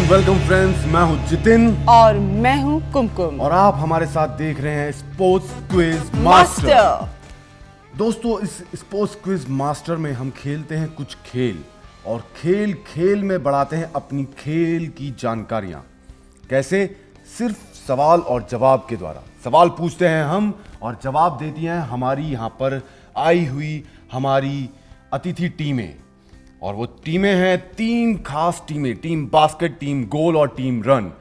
Welcome friends, मैं हूं जितिन और मैं हूं कुमकुम और आप हमारे साथ देख रहे हैं स्पोर्ट्स क्विज मास्टर। दोस्तों, इस स्पोर्ट्स क्विज मास्टर में हम खेलते हैं कुछ खेल और खेल खेल में बढ़ाते हैं अपनी खेल की जानकारियां। कैसे? सिर्फ सवाल और जवाब के द्वारा। सवाल पूछते हैं हम और जवाब देती हैं हमारी यहाँ पर आई हुई हमारी अतिथि टीमें। और वो टीमें हैं तीन खास टीमें, टीम बास्केट, टीम गोल और टीम रन।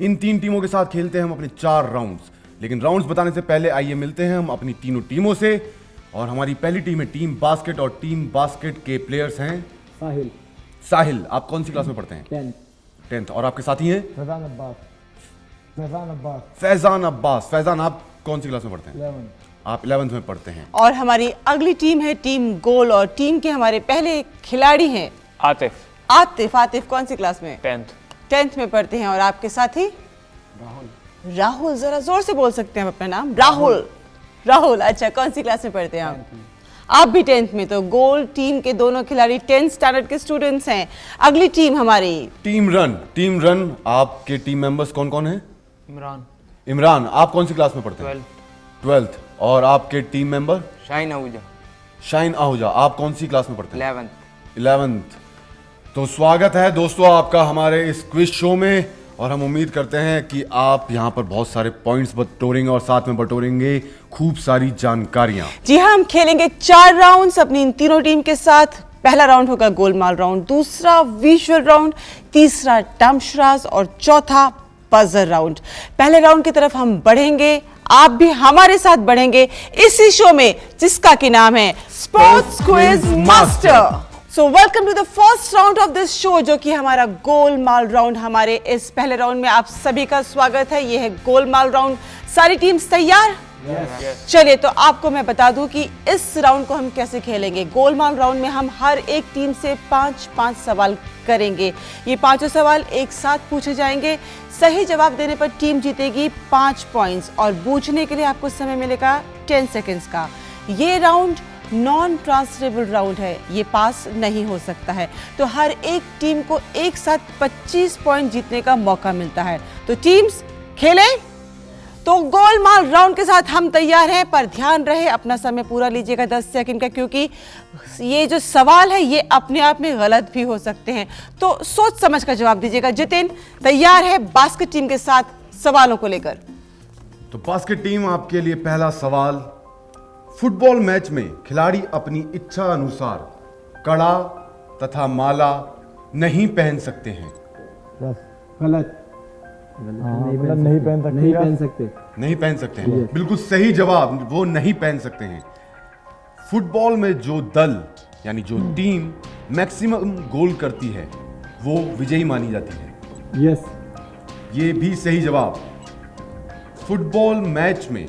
इन तीन टीमों के साथ खेलते हैं हम अपने 4 राउंड्स। लेकिन राउंड्स बताने से पहले आइए मिलते हैं हम अपनी तीनों टीमों से। और हमारी पहली टीम है टीम बास्केट और टीम बास्केट के प्लेयर्स हैं साहिल। साहिल, आप कौन सी क्लास में पढ़ते हैं? 10th। और आपके साथी हैं फैजान अब्बास। फैजान, आप कौन सी क्लास में पढ़ते हैं? 11। आप 11th में पढ़ते हैं। और हमारी अगली टीम है टीम गोल और टीम के हमारे पहले खिलाड़ी हैं आतिफ कौन सी क्लास में? 10th में पढ़ते हैं। और आपके साथी? राहुल, जरा जोर से बोल सकते हैं अपना नाम? राहुल, अच्छा, कौन सी क्लास में पढ़ते हैं आप भी 10th में। तो गोल टीम के दोनों खिलाड़ी 10th स्टैंडर्ड के स्टूडेंट्स हैं। अगली टीम हमारी टीम रन। आपके टीम मेंबर्स कौन कौन हैं? इमरान, आप कौन सी क्लास में पढ़ते हैं? 12th। और आपके टीम मेंबर? शाइन आहूजा, आप कौन सी क्लास में पढ़ते हैं? 11th। तो स्वागत है दोस्तों आपका हमारे इस क्विज शो में और हम उम्मीद करते हैं कि आप यहाँ पर बहुत सारे पॉइंट्स बटोरेंगे और साथ में बटोरेंगे खूब सारी जानकारियां। जी हाँ, हम खेलेंगे 4 राउंड्स अपनी इन तीनों टीम के साथ। पहला राउंड होगा गोलमाल राउंड, दूसरा विजुअल राउंड, तीसरा टम्शराज और चौथा पजल राउंड। पहले राउंड की तरफ हम बढ़ेंगे, आप भी हमारे साथ बढ़ेंगे इसी शो में जिसका की नाम है sports quiz master. So welcome to the first round of this show, जो कि हमारा गोलमाल राउंड। हमारे इस पहले राउंड में आप सभी का स्वागत है। ये है गोलमाल राउंड। सारी टीम्स तैयार? चलिए, तो आपको मैं बता दूं कि इस राउंड को हम कैसे खेलेंगे। गोलमाल राउंड में हम हर एक टीम से 5-5 सवाल करेंगे। ये 5 सवाल एक साथ पूछे जाएंगे। सही जवाब देने पर टीम जीतेगी 5 पॉइंट्स और बूझने के लिए आपको समय मिलेगा 10 सेकेंड्स का। ये राउंड नॉन ट्रांसफरेबल राउंड है, ये पास नहीं हो सकता है। तो हर एक टीम को एक साथ 25 पॉइंट जीतने का मौका मिलता है। तो टीम्स खेलें। तो गोलमाल राउंड के साथ हम तैयार हैं, पर ध्यान रहे अपना समय पूरा लीजिएगा 10 सेकंड का, क्योंकि ये जो सवाल है ये अपने आप में गलत भी हो सकते हैं। तो सोच समझ कर जवाब दीजिएगा। जितिन तैयार है बास्केट टीम के साथ सवालों को लेकर? तो बास्केट टीम, आपके लिए पहला सवाल। फुटबॉल मैच में खिलाड़ी अपनी इच्छा अनुसार कड़ा तथा माला नहीं पहन सकते हैं। गलत। नहीं पहन सकते हैं। बिल्कुल सही जवाब, वो नहीं पहन सकते हैं। फुटबॉल में जो दल यानी जो टीम मैक्सिमम गोल करती है वो विजयी मानी जाती है। यस। ये भी सही जवाब। फुटबॉल मैच में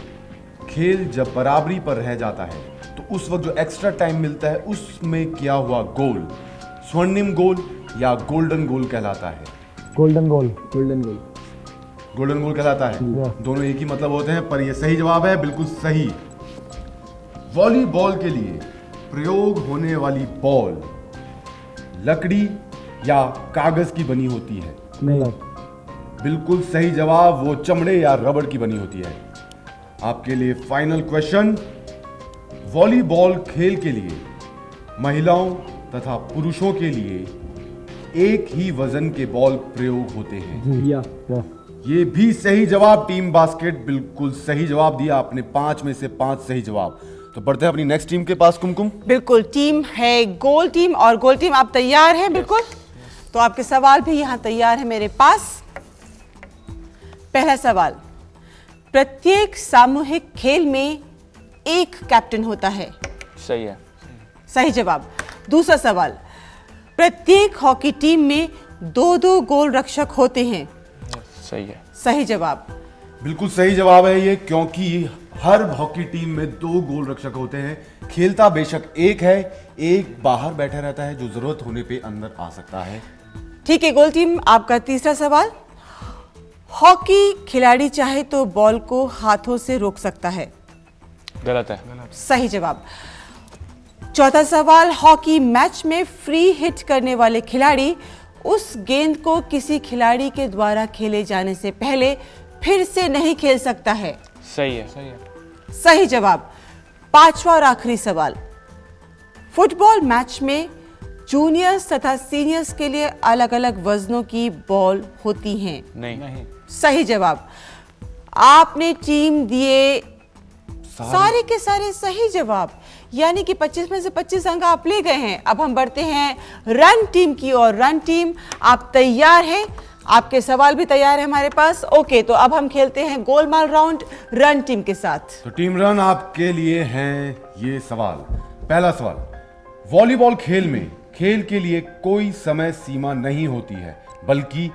खेल जब बराबरी पर रह जाता है तो उस वक्त जो एक्स्ट्रा टाइम मिलता है उसमें किया हुआ गोल स्वर्णिम गोल या गोल्डन गोल कहलाता है। गोल्डन गोल कहलाता है। दोनों एक ही मतलब होते हैं, पर यह सही जवाब है, बिल्कुल सही। वॉलीबॉल के लिए प्रयोग होने वाली बॉल लकड़ी या कागज की बनी होती है। नहीं। बिल्कुल सही जवाब, वो चमड़े या रबड़ की बनी होती है। आपके लिए फाइनल क्वेश्चन। वॉलीबॉल खेल के लिए महिलाओं तथा पुरुषों के लिए एक ही वजन के बॉल प्रयोग होते हैं। ये भी सही जवाब। टीम बास्केट, बिल्कुल सही जवाब दिया आपने। 5 में से 5 सही जवाब। तो बढ़ते हैं अपनी नेक्स्ट टीम के पास। कुमकुम, बिल्कुल, टीम है गोल टीम। और गोल टीम, आप तैयार हैं? बिल्कुल। तो आपके सवाल भी यहां तैयार है मेरे पास। पहला सवाल, प्रत्येक सामूहिक खेल में एक कैप्टन होता है। सही है। सही जवाब। दूसरा सवाल, प्रत्येक हॉकी टीम में 2-2 गोल रक्षक होते हैं। सही है। सही जवाब। बिल्कुल सही जवाब है ये, क्योंकि हर हॉकी टीम में 2 गोल रक्षक होते हैं। खेलता बेशक एक है, एक बाहर बैठा रहता है जो जरूरत होने पे अंदर आ सकता है। ठीक है गोल टीम, आपका तीसरा सवाल, हॉकी खिलाड़ी चाहे तो बॉल को हाथों से रोक सकता है। गलत है। सही जवाब। चौथा सवाल, हॉकी मैच में फ्री हिट करने वाले खिलाड़ी उस गेंद को किसी खिलाड़ी के द्वारा खेले जाने से पहले फिर से नहीं खेल सकता है? सही है। सही जवाब। पांचवा और आखिरी सवाल, फुटबॉल मैच में जूनियर्स तथा सीनियर्स के लिए अलग अलग वजनों की बॉल होती हैं? नहीं। सही जवाब। आपने टीम दिए सारे के सारे सही जवाब, यानी कि 25 में से 25 अंक आप ले गए हैं। अब हम बढ़ते हैं रन टीम की ओर। रन टीम, आप तैयार हैं? आपके सवाल भी तैयार है हमारे पास। ओके, तो अब हम खेलते हैं गोलमाल राउंड रन टीम के साथ। तो टीम रन आपके लिए हैं ये सवाल। पहला सवाल, वॉलीबॉल खेल में खेल के लिए कोई समय सीमा नहीं होती है, बल्कि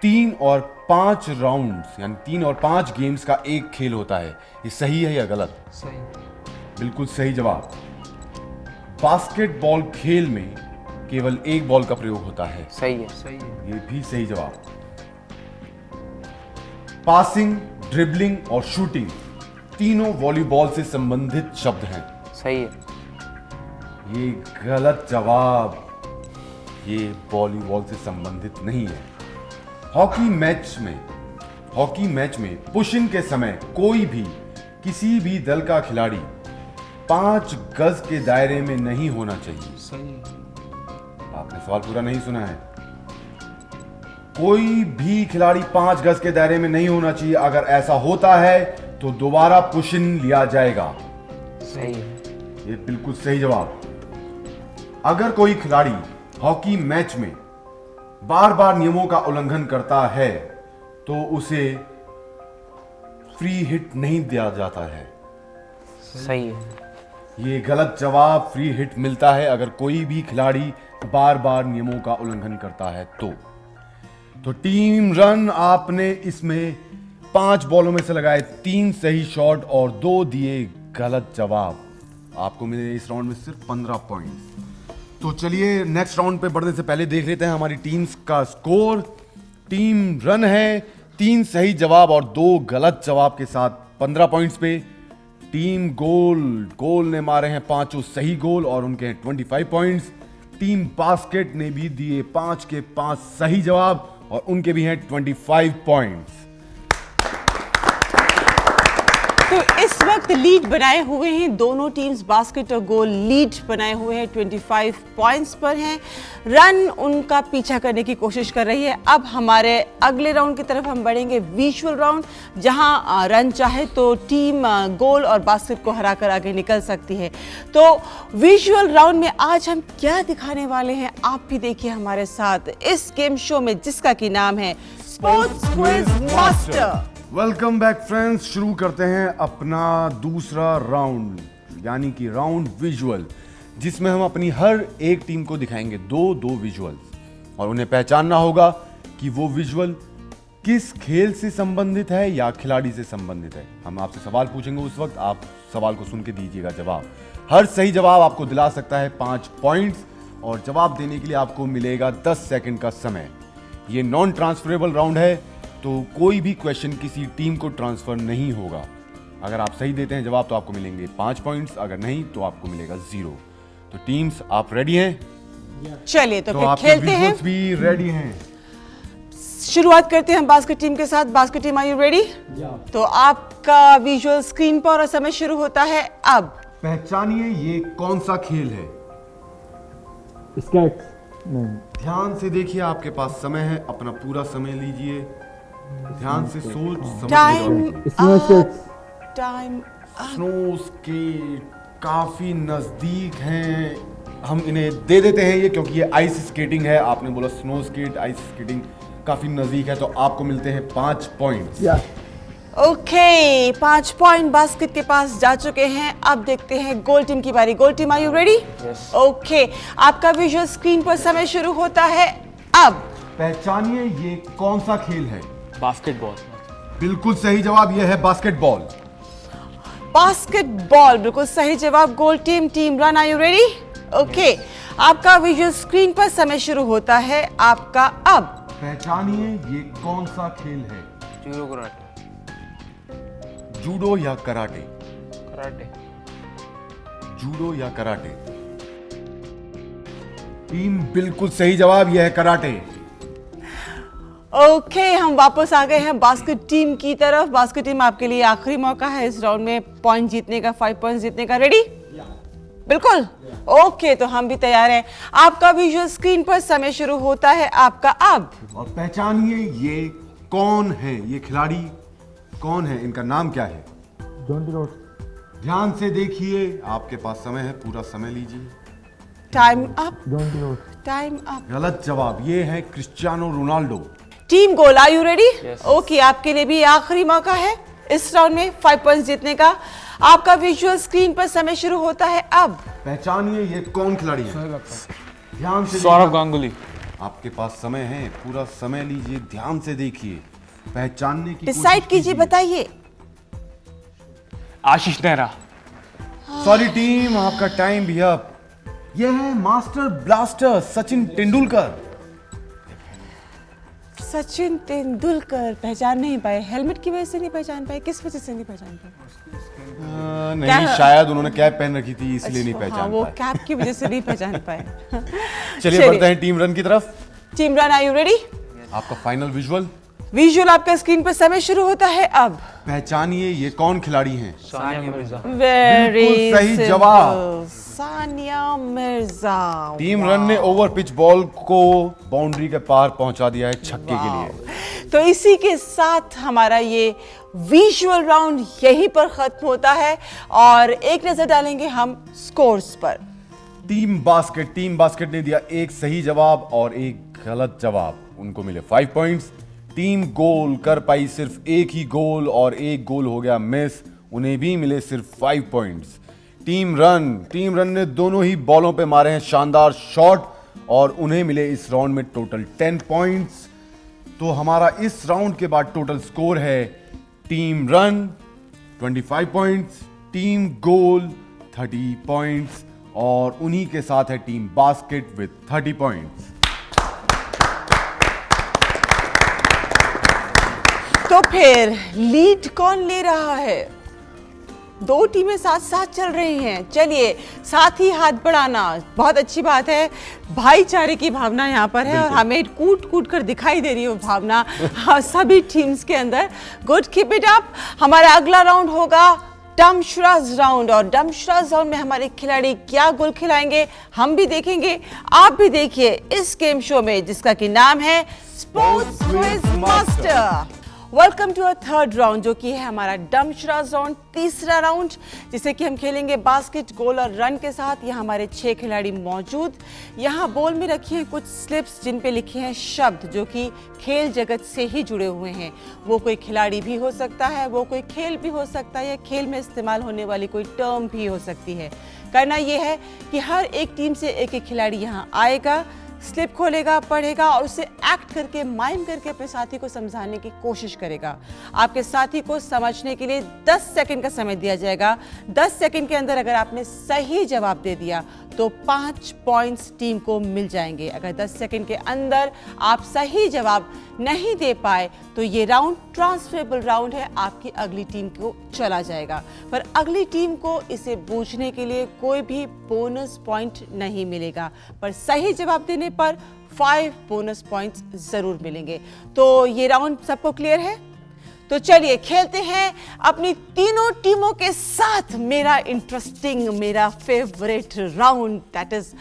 3 और 5 राउंड्स यानी 3 और 5 गेम्स का एक खेल होता है। ये सही है या गलत? सही। बिल्कुल सही जवाब। बास्केटबॉल खेल में केवल एक बॉल का प्रयोग होता है। सही है। ये भी सही जवाब। पासिंग, ड्रिबलिंग और शूटिंग तीनों वॉलीबॉल से संबंधित शब्द हैं। सही है। ये गलत जवाब। ये वॉलीबॉल से संबंधित नहीं है। हॉकी मैच में पुश इन के समय कोई भी किसी भी दल का खिलाड़ी 5 गज के दायरे में नहीं होना चाहिए। सही। आपने सवाल पूरा नहीं सुना है। कोई भी खिलाड़ी 5 गज के दायरे में नहीं होना चाहिए। अगर ऐसा होता है तो दोबारा पुश इन लिया जाएगा। सही। ये बिल्कुल सही जवाब। अगर कोई खिलाड़ी हॉकी मैच में बार बार नियमों का उल्लंघन करता है तो उसे फ्री हिट नहीं दिया जाता है। सही है। ये गलत जवाब। फ्री हिट मिलता है अगर कोई भी खिलाड़ी बार बार नियमों का उल्लंघन करता है तो टीम रन, आपने इसमें 5 बॉलों में से लगाए 3 सही शॉट और 2 दिए गलत जवाब। आपको मिले इस राउंड में सिर्फ 15 पॉइंट्स। तो चलिए नेक्स्ट राउंड पे बढ़ने से पहले देख लेते हैं हमारी टीम्स का स्कोर। टीम रन है 3 सही जवाब और 2 गलत जवाब के साथ 15 पॉइंट्स पे। टीम गोल ने मारे हैं 5 सही गोल और उनके हैं 25 पॉइंट्स। टीम बास्केट ने भी दिए 5 के 5 सही जवाब और उनके भी हैं 25 पॉइंट्स। तो इस वक्त लीड बनाए हुए हैं दोनों टीम्स। बास्केट और गोल लीड बनाए हुए हैं, 25 पॉइंट्स पर हैं। रन उनका पीछा करने की कोशिश कर रही है। अब हमारे अगले राउंड की तरफ हम बढ़ेंगे, विजुअल राउंड, जहां रन चाहे तो टीम गोल और बास्केट को हराकर आगे निकल सकती है। तो विजुअल राउंड में आज हम क्या दिखाने वाले हैं, आप भी देखिए हमारे साथ इस गेम शो में, जिसका की नाम है sports quiz master. Welcome back friends. शुरू करते हैं अपना दूसरा राउंड, यानी कि राउंड विजुअल, जिसमें हम अपनी हर एक टीम को दिखाएंगे 2-2 विजुअल्स और उन्हें पहचानना होगा कि वो विजुअल किस खेल से संबंधित है या खिलाड़ी से संबंधित है। हम आपसे सवाल पूछेंगे, उस वक्त आप सवाल को सुन के दीजिएगा जवाब। हर सही जवाब आपको दिला सकता है 5 पॉइंट्स और जवाब देने के लिए आपको मिलेगा 10 सेकंड का समय। ये नॉन ट्रांसफरेबल राउंड है, तो कोई भी क्वेश्चन किसी टीम को ट्रांसफर नहीं होगा। अगर आप सही देते हैं जवाब तो आपको मिलेंगे 5 पॉइंट्स, अगर नहीं तो आपको मिलेगा 0। तो टीम्स आप रेडी हैं? चलिए तो फिर आपके खेलते हैं। विजुअल्स भी रेडी हैं। शुरुआत करते हैं बास्केट टीम के साथ। Basket team, are you ready? तो आपका विजुअल स्क्रीन पर और समय शुरू होता है अब। पहचानिए ये कौन सा खेल है। स्केट्स नहीं। ध्यान से देखिए, आपके पास समय है, अपना पूरा समय लीजिए, ध्यान से सोच समझ time snow skates. Time. Snow skate काफी नजदीक हैं। हम इन्हें दे देते हैं ये, क्योंकि ये आइस स्केटिंग है। आपने बोला स्नो स्केट, आइस स्केटिंग काफी नजदीक है, तो आपको मिलते हैं 5 पॉइंट्स। ओके, 5 पॉइंट बास्केट के पास जा चुके हैं। अब देखते हैं गोल टीम की बारी। Goal team, are you ready? Yes. Okay, आपका विजुअल स्क्रीन पर समय शुरू होता है अब। पहचानिए ये कौन सा खेल है। बास्केटबॉल। बिल्कुल सही जवाब, यह है बास्केटबॉल। बास्केटबॉल बिल्कुल सही जवाब। Goal team, team run, are you ready? Okay, आपका विजुअल स्क्रीन पर समय शुरू होता है आपका अब। पहचानिए ये कौन सा खेल है। Judo karate. जूडो या कराटे। कराटे। जूडो या कराटे। टीम बिल्कुल सही जवाब, यह है कराटे। ओके हम वापस आ गए हैं बास्केट टीम की तरफ। बास्केट टीम आपके लिए आखिरी मौका है इस राउंड में पॉइंट जीतने का, 5 पॉइंट जीतने का। रेडी? बिल्कुल। ओके तो हम भी तैयार हैं। आपका विजुअल स्क्रीन पर समय शुरू होता है आपका अब। और पहचानिए ये कौन है, ये खिलाड़ी कौन है, इनका नाम क्या है? Jonty Rhodes. ध्यान से देखिए, आपके पास समय है, पूरा समय लीजिए। Time up. Jonty Rhodes. Time up. गलत जवाब, ये है Cristiano Ronaldo. Team goal, are you ready? Yes. Okay आपके लिए भी आखिरी मौका है इस राउंड में 5 पॉइंट जीतने का। आपका विजुअल स्क्रीन पर समय शुरू होता है अब। पहचानिए ये कौन खिलाड़ी है। ध्यान से सौरभ देखिए। गांगुली। आपके पास समय है, पूरा समय लीजिए, ध्यान से देखिए, पहचानने की डिसाइड कीजिए, बताइए। आशीष नेहरा। सॉरी टीम, आपका टाइम भी अप। यह है मास्टर ब्लास्टर सचिन तेंदुलकर। सचिन तेंदुलकर पहचान नहीं पाए, हेलमेट की वजह से नहीं पहचान पाए, किस वजह से नहीं पहचान पाए? नहीं, क्या? शायद उन्होंने कैप पहन रखी थी इसलिए नहीं हाँ, पहचान वो पाए। कैप की वजह से नहीं पहचान पाए। चलिए बढ़ते हैं टीम रन की तरफ। Team run, are you ready? आपका फाइनल विजुअल। विजुअल आपका स्क्रीन पर समय शुरू होता है अब। पहचानिए ये कौन खिलाड़ी हैं। सानिया मिर्जा। वेरी बिल्कुल सही जवाब। सानिया मिर्जा। टीम रन ने ओवर पिच बॉल को बाउंड्री के पार पहुंचा दिया है छक्के के लिए। तो इसी के साथ हमारा ये विजुअल राउंड यहीं पर खत्म होता है और एक नजर डालेंगे हम स्कोर्स पर। टीम बास्केट ने दिया एक सही जवाब और एक गलत जवाब, उनको मिले 5 पॉइंट्स। टीम गोल कर पाई सिर्फ एक ही गोल और एक गोल हो गया मिस, उन्हें भी मिले सिर्फ 5 पॉइंट्स। टीम रन ने दोनों ही बॉलों पे मारे हैं शानदार शॉट और उन्हें मिले इस राउंड में टोटल 10 पॉइंट्स। तो हमारा इस राउंड के बाद टोटल स्कोर है team run 25 points, team goal 30 points और उन्हीं के साथ है टीम बास्केट विद 30 पॉइंट्स। तो फिर लीड कौन ले रहा है? दो टीमें साथ साथ चल रही हैं। चलिए साथ ही हाथ बढ़ाना बहुत अच्छी बात है। भाईचारे की भावना यहाँ पर है और हमें कूट कूट कर दिखाई दे रही है वो भावना सभी टीम्स के अंदर। Good, keep it up. हमारा अगला राउंड होगा डमशराज राउंड और डमशराज राउंड में हमारे खिलाड़ी क्या गोल खिलाएंगे हम भी देखेंगे, आप भी देखिए इस गेम शो में जिसका कि नाम है sports quiz master. Welcome to a third round जो कि है हमारा डमशराज राउंड, तीसरा राउंड जिसे कि हम खेलेंगे बास्केट, गोल और रन के साथ। यहाँ हमारे 6 खिलाड़ी मौजूद। यहाँ बॉल में रखी हैं कुछ स्लिप्स जिन पे लिखे हैं शब्द जो कि खेल जगत से ही जुड़े हुए हैं। वो कोई खिलाड़ी भी हो सकता है, वो कोई खेल भी हो सकता है या खेल में इस्तेमाल होने वाली कोई टर्म भी हो सकती है। करना ये है कि हर एक टीम से एक एक खिलाड़ी यहाँ आएगा, स्लिप खोलेगा, पढ़ेगा और उसे एक्ट करके, माइम करके अपने साथी को समझाने की कोशिश करेगा। आपके साथी को समझने के लिए 10 सेकंड का समय दिया जाएगा। 10 सेकंड के अंदर अगर आपने सही जवाब दे दिया तो 5 पॉइंट्स टीम को मिल जाएंगे। अगर 10 सेकंड के अंदर आप सही जवाब नहीं दे पाए तो ये राउंड ट्रांसफरेबल राउंड है, आपकी अगली टीम को चला जाएगा। पर अगली टीम को इसे बूझने के लिए कोई भी बोनस पॉइंट नहीं मिलेगा, पर सही जवाब देने पर 5 बोनस पॉइंट्स जरूर मिलेंगे। तो ये राउंड सबको क्लियर है? तो चलिए खेलते हैं अपनी तीनों टीमों के साथ मेरा इंटरेस्टिंग, मेरा favourite round, that is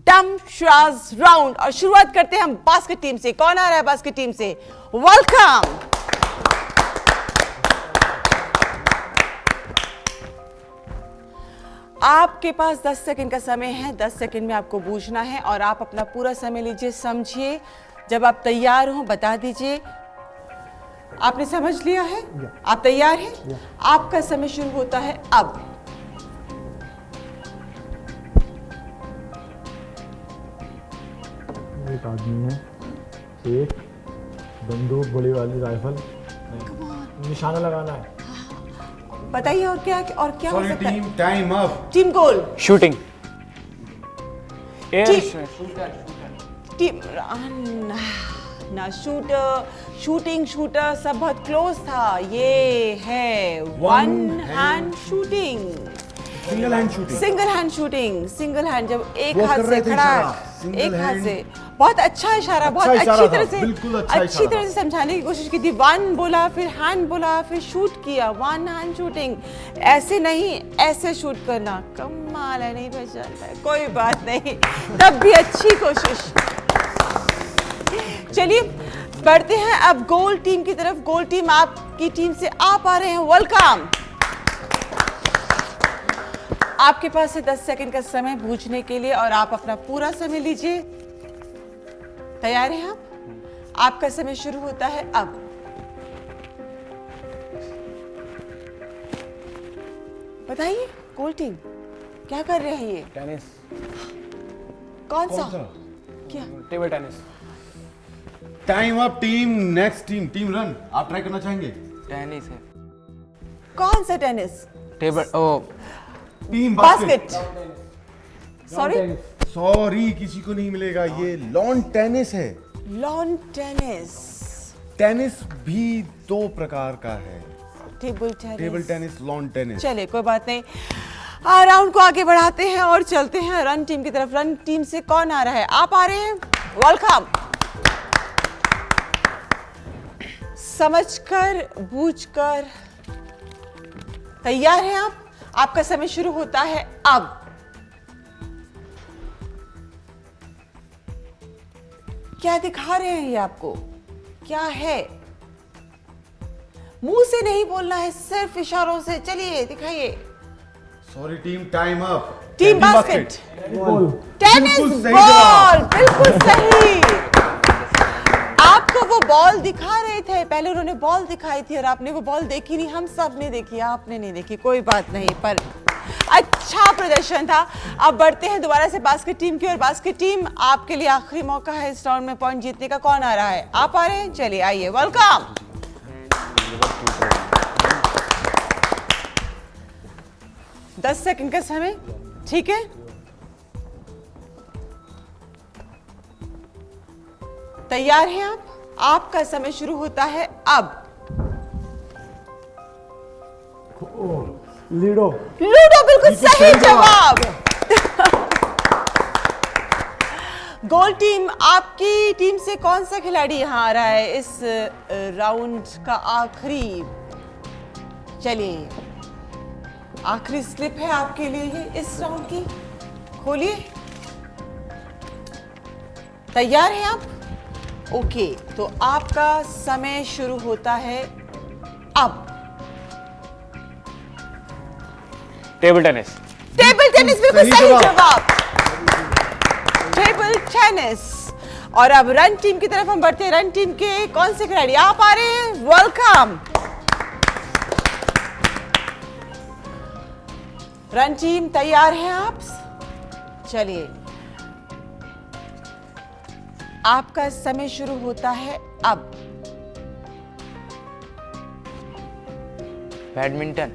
dumb charades round. और शुरुआत करते हैं हम बास्केट टीम से। कौन आ रहा है बास्केट टीम से? वेलकम। आपके पास 10 सेकंड का समय है। 10 सेकंड में आपको बूझना है और आप अपना पूरा समय लीजिए, समझिए। जब आप तैयार हो बता दीजिए। आपने समझ लिया है? आप तैयार हैं? आपका समय शुरू होता है अब। एक आदमी है, एक बंदूक, बड़ी वाली राइफल, निशाना लगाना है। बताइए और क्या हो सकता है? Team time up. Team goal, shooting. Team ना शूटर, शूटर सब बहुत क्लोज था। ये है one hand shooting, single hand shooting. Single hand shooting, single hand जब एक वो हाथ कर से रहे थे खड़ा, इशारा, एक हाथ से बहुत अच्छा इशारा, बहुत अच्छा इशारा अच्छी था, तरह से, बिल्कुल अच्छा अच्छी इशारा तरह था। से समझाने की कोशिश की थी। वन बोला, फिर हैंड बोला, फिर शूट किया, वन हैंड शूटिंग। ऐसे नहीं, ऐसे शूट करना, कमाल है, नहीं पहचानता है, कोई बात नहीं, तब भी अच्छी कोशिश। चलिए बढ़ते हैं अब गोल टीम की तरफ। गोल टीम आपकी टीम से आप आ रहे हैं, वेलकम। आपके पास है 10 सेकंड का समय बूझने के लिए और आप अपना पूरा समय लीजिए। तैयार हैं आप? आपका समय शुरू होता है अब। बताइए गोल टीम क्या कर रहे हैं ये? टेनिस, कौन सा? क्या? Table tennis. Time up team, next team, team run. आप ट्राई करना चाहेंगे? टेनिस है। कौन सा टेनिस? टेबल ओ टीम बास्केट। सॉरी, सॉरी, किसी को नहीं मिलेगा। ये लॉन टेनिस है। Lawn tennis. टेनिस भी दो प्रकार का है, table tennis. Table tennis, lawn tennis. चलिए कोई बात नहीं, राउंड को आगे बढ़ाते हैं और चलते हैं रन टीम की तरफ। रन टीम से कौन आ रहा है? आप आ रहे हैं, वेलकम। समझकर बूझकर तैयार हैं आप? आपका समय शुरू होता है अब। क्या दिखा रहे हैं ये आपको? क्या है? मुंह से नहीं बोलना है, सिर्फ इशारों से। चलिए दिखाइए। Sorry team, time up. Team basket, tennis बिल्कुल सही बॉल, जवाब। बिल्कुल सही। आपको वो बॉल दिखा रहे थे, पहले उन्होंने बॉल दिखाई थी और आपने वो बॉल देखी नहीं। हम सब ने देखी, आपने नहीं देखी, कोई बात नहीं, पर अच्छा प्रदर्शन था। अब बढ़ते हैं दोबारा से बास्केट टीम की ओर। बास्केट टीम, आपके लिए आखिरी मौका है इस राउंड में पॉइंट जीतने का। कौन आ रहा है? आप आ रहे हैं, चलिए आइए, वेलकम। दस सेकंड का समय, ठीक है? तैयार हैं आप? आपका समय शुरू होता है अब। लीडो। लूडो, बिल्कुल सही जवाब। गोल टीम, आपकी टीम से कौन सा खिलाड़ी यहां आ रहा है इस राउंड का आखिरी? चलिए, आखिरी स्लिप है आपके लिए ये इस राउंड की, खोलिए। तैयार हैं आप? ओके, तो आपका समय शुरू होता है अब। Table tennis. टेबल टेनिस, बिल्कुल सही सही जवाब। जवाब। Table tennis. और अब रन टीम की तरफ हम बढ़ते हैं। रन टीम के कौन से खिलाड़ी आप आ रहे हैं? वेलकम। रन टीम, तैयार हैं आप? चलिए, आपका समय शुरू होता है अब। बैडमिंटन।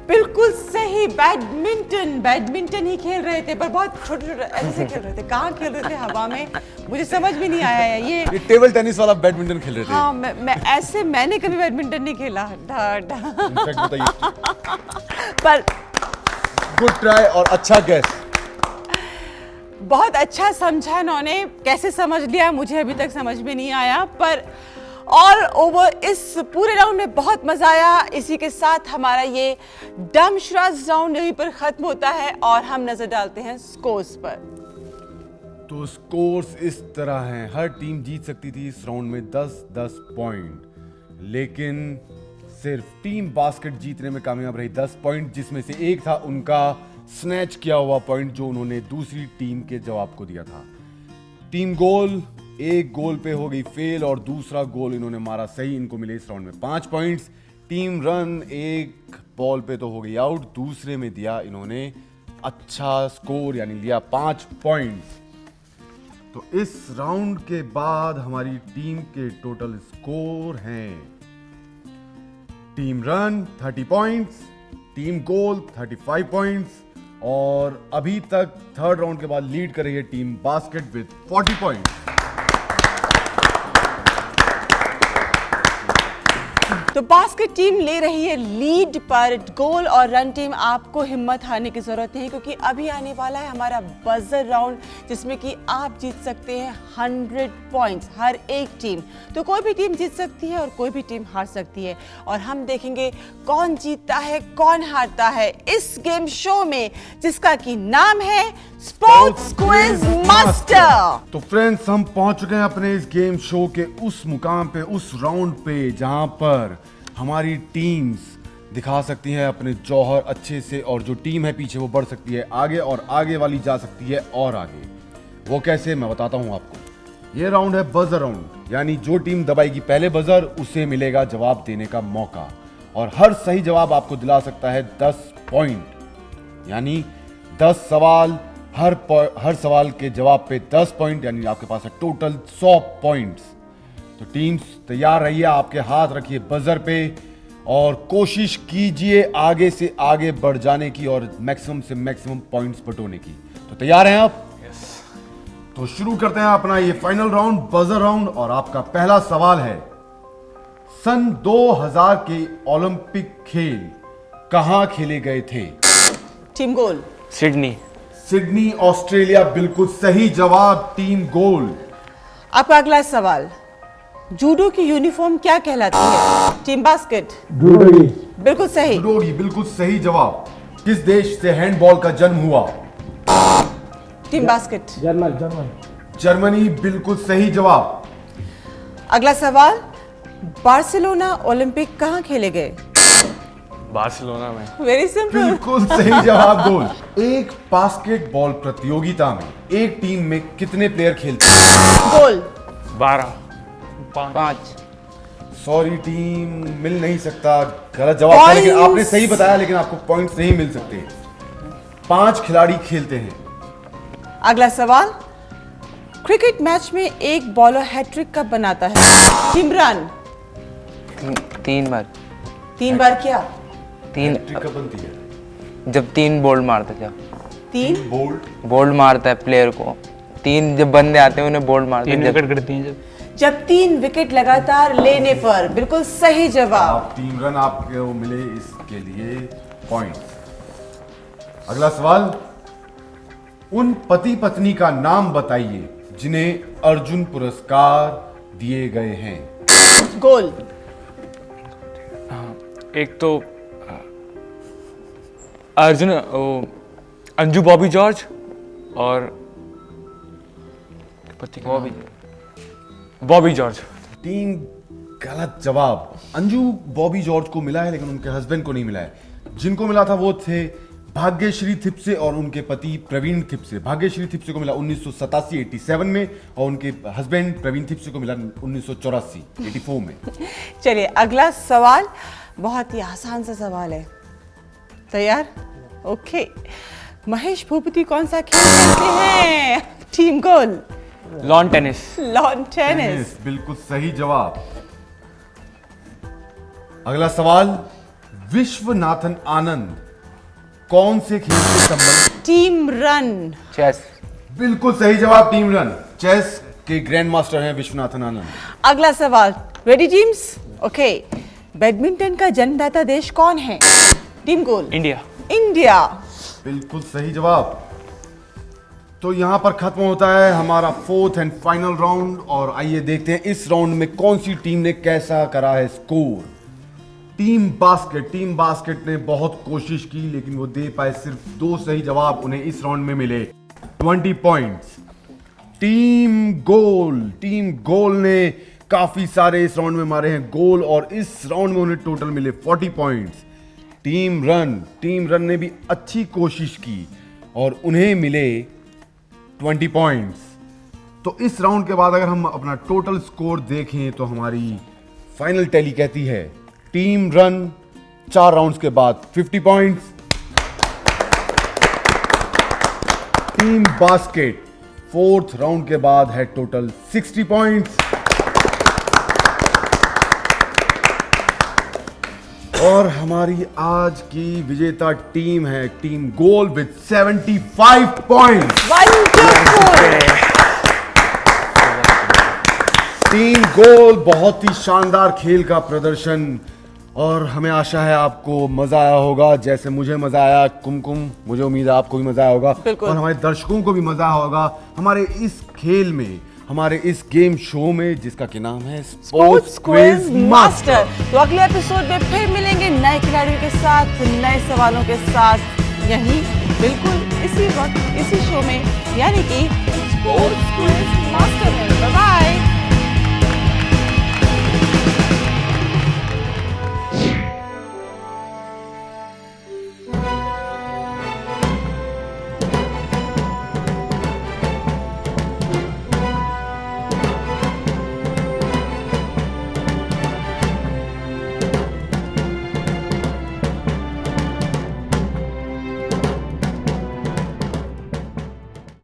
बिल्कुल सही, बैडमिंटन। बैडमिंटन ही खेल रहे थे, पर बहुत छोटे छोटे ऐसे खेल रहे थे। कहाँ खेल रहे थे? हवा में। मुझे समझ भी नहीं आया है ये। ये टेबल टेनिस वाला बैडमिंटन खेल रहे थे। हाँ, मैंने कभी बैडमिंटन नहीं खेला। इनफैक्ट बताइए। पर गुड ट्राई और अच्छा गेस। बहुत अच्छा समझा इन्होंने। कैसे समझ लिया मुझे अभी तक समझ में नहीं आया, पर ऑल ओवर इस पूरे राउंड में बहुत मजा आया। इसी के साथ हमारा ये डमशराज राउंड यहीं पर खत्म होता है और हम नजर डालते हैं स्कोर्स पर। तो स्कोर्स इस तरह हैं। हर टीम जीत सकती थी इस राउंड में 10-10 पॉइंट, लेकिन सिर्फ टीम बास्केट जीतने में कामयाब रही 10 पॉइंट, जिसमें से एक था उनका स्नैच किया हुआ पॉइंट जो उन्होंने दूसरी टीम के जवाब को दिया था। टीम गोल एक गोल पे हो गई फेल और दूसरा गोल इन्होंने मारा सही, इनको मिले इस राउंड में 5 पॉइंट्स। टीम रन एक बॉल पे तो हो गई आउट, दूसरे में दिया इन्होंने अच्छा स्कोर, यानी लिया 5 पॉइंट्स। तो इस राउंड के बाद हमारी टीम के टोटल स्कोर हैं: team run 30 points, team goal 35 points, और अभी तक थर्ड राउंड के बाद लीड कर रही है टीम बास्केट विद 40 पॉइंट्स। तो बास्केट टीम ले रही है लीड पर गोल और रन टीम आपको हिम्मत हारने की जरूरत नहीं, क्योंकि अभी आने वाला है हमारा बजर राउंड, जिसमें कि आप जीत सकते हैं 100 पॉइंट्स हर एक टीम। तो कोई भी टीम जीत सकती है और कोई भी टीम हार सकती है, और हम देखेंगे कौन जीतता है कौन हारता है इस गेम शो में, जिसका कि नाम है स्पोर्ट्स क्विज मास्टर। तो फ्रेंड्स, हम पहुंच चुके हैं अपने इस गेम शो के उस मुकाम पे, उस राउंड पे, जहां पर हमारी टीम्स दिखा सकती हैं अपने जौहर अच्छे से, और जो टीम है पीछे वो बढ़ सकती है आगे, और आगे वाली जा सकती है और आगे। वो कैसे, मैं बताता हूं आपको। ये राउंड है बजर राउंड, यानी जो टीम दबाएगी पहले बजर उसे मिलेगा जवाब देने का मौका, और हर सही जवाब आपको दिला सकता है 10 पॉइंट। यानी 10 सवाल, हर सवाल के जवाब पे 10 पॉइंट, यानी आपके पास है टोटल 100 पॉइंट्स। तो टीम्स तैयार रहिए, आपके हाथ रखिए बजर पे, और कोशिश कीजिए आगे से आगे बढ़ जाने की और मैक्सिमम से मैक्सिमम पॉइंट्स बटोरने की। तो तैयार हैं आप? यस। तो शुरू करते हैं अपना ये फाइनल राउंड, बजर राउंड, और आपका पहला सवाल है, सन 2000 के ओलंपिक खेल कहां खेले गए थे? Team goal. Sydney. Sydney, Australia. बिल्कुल सही जवाब, टीम गोल। आपका अगला सवाल, जूडो की यूनिफॉर्म क्या कहलाती है? Team basket. जूडोगी। बिल्कुल सही। जुडोगी, बिल्कुल सही जवाब। किस देश से हैंडबॉल का जन्म हुआ? Team basket. German German. Germany, बिल्कुल सही जवाब। अगला सवाल, बार्सिलोना ओलंपिक कहाँ खेले गए? बार्सिलोना में। Very simple. बिल्कुल सही जवाब, गोल। एक बास्केटबॉल प्रतियोगिता में एक टीम में कितने प्लेयर खेलते हैं? गोल। 12। 5। सॉरी टीम, मिल नहीं सकता, गलत जवाब था, लेकिन आपने सही बताया, लेकिन आपको पॉइंट्स नहीं मिल सकते। 5 खिलाड़ी खेलते हैं। अगला सवाल, क्रिकेट मैच में एक बॉलर हैट्रिक कब बनाता है? Team run. 3 बार। 3 बार क्या? 3 हैट्रिक कब बनती है? जब 3 बोल्ड मारता है, 3 बोल्ड मारता है प्लेयर को, 3 जब बंदे आते हैं उन्हें बोल्ड मारते 3 हैं विकेट गिरती हैं जब 3 विकेट लगातार लेने पर। बिल्कुल सही जवाब। आप 3 रन आपको मिले, इसके लिए पॉइंट। अगला सवाल, उन पति पत्नी का नाम बताइए जिन्हें अर्जुन पुरस्कार दिए गए हैं। गोल। एक तो अर्जुन, अंजू बॉबी जॉर्ज, और पति का नाम? बॉबी जॉर्ज। टीम गलत जवाब। अंजू बॉबी जॉर्ज को मिला है, लेकिन उनके हस्बैंड को नहीं मिला है। जिनको मिला था वो थे भाग्यश्री थिप्से और उनके पति प्रवीण थिप्से। भाग्यश्री थिप्से को मिला 1987 में, और उनके हस्बैंड प्रवीण थिप्से को मिला 1984 में। चलिए अगला सवाल, बहुत ही आसान सा सवाल है। तैयार? ओके। महेश भूपति कौन सा खेल खेलते हैं? Team goal. Lawn tennis. Lawn tennis. बिल्कुल सही जवाब। अगला सवाल, विश्वनाथन आनंद कौन से खेल से संबंधित? Team run. चेस। बिल्कुल सही जवाब, टीम रन। चेस के ग्रैंड मास्टर हैं विश्वनाथन आनंद। अगला सवाल, रेडी टीम्स? ओके। बैडमिंटन का जन्मदाता देश कौन है? Team goal. इंडिया। इंडिया। बिल्कुल सही जवाब। तो यहां पर खत्म होता है हमारा 4th एंड फाइनल राउंड, और आइए देखते हैं इस राउंड में कौन सी टीम ने कैसा करा है स्कोर। टीम बास्केट ने बहुत कोशिश की, लेकिन वो दे पाए सिर्फ 2 सही जवाब, उन्हें इस राउंड में मिले 20 पॉइंट्स। टीम गोल ने काफी सारे इस राउंड में मारे हैं गोल, और इस राउंड में उन्हें टोटल मिले 40 पॉइंट्स। टीम रन ने भी अच्छी कोशिश की और उन्हें मिले 20 पॉइंट्स। तो इस राउंड के बाद अगर हम अपना टोटल स्कोर देखें तो हमारी फाइनल टैली कहती है, टीम रन 4 राउंड्स के बाद 50 points, team basket 4th round के बाद है टोटल 60 पॉइंट्स, और हमारी आज की विजेता टीम है team goal with 75 points. Team goal बहुत ही शानदार खेल का प्रदर्शन और हमें आशा है आपको मजा आया होगा, जैसे मुझे मजा आया। कुमकुम, मुझे उम्मीद है आपको भी मजा आया होगा बिल्कुल। और हमारे दर्शकों को भी मजा आया होगा हमारे इस खेल में, हमारे इस गेम शो में, जिसका क्या नाम है, स्पोर्ट्स क्विज मास्टर। तो अगले एपिसोड में फिर मिलेंगे नए खिलाड़ियों के साथ, नए सवालों के साथ, यहीं बिल्कुल इसी वक्त इसी शो में, यानी कि स्पोर्ट्स क्विज मास्टर में। Bye bye.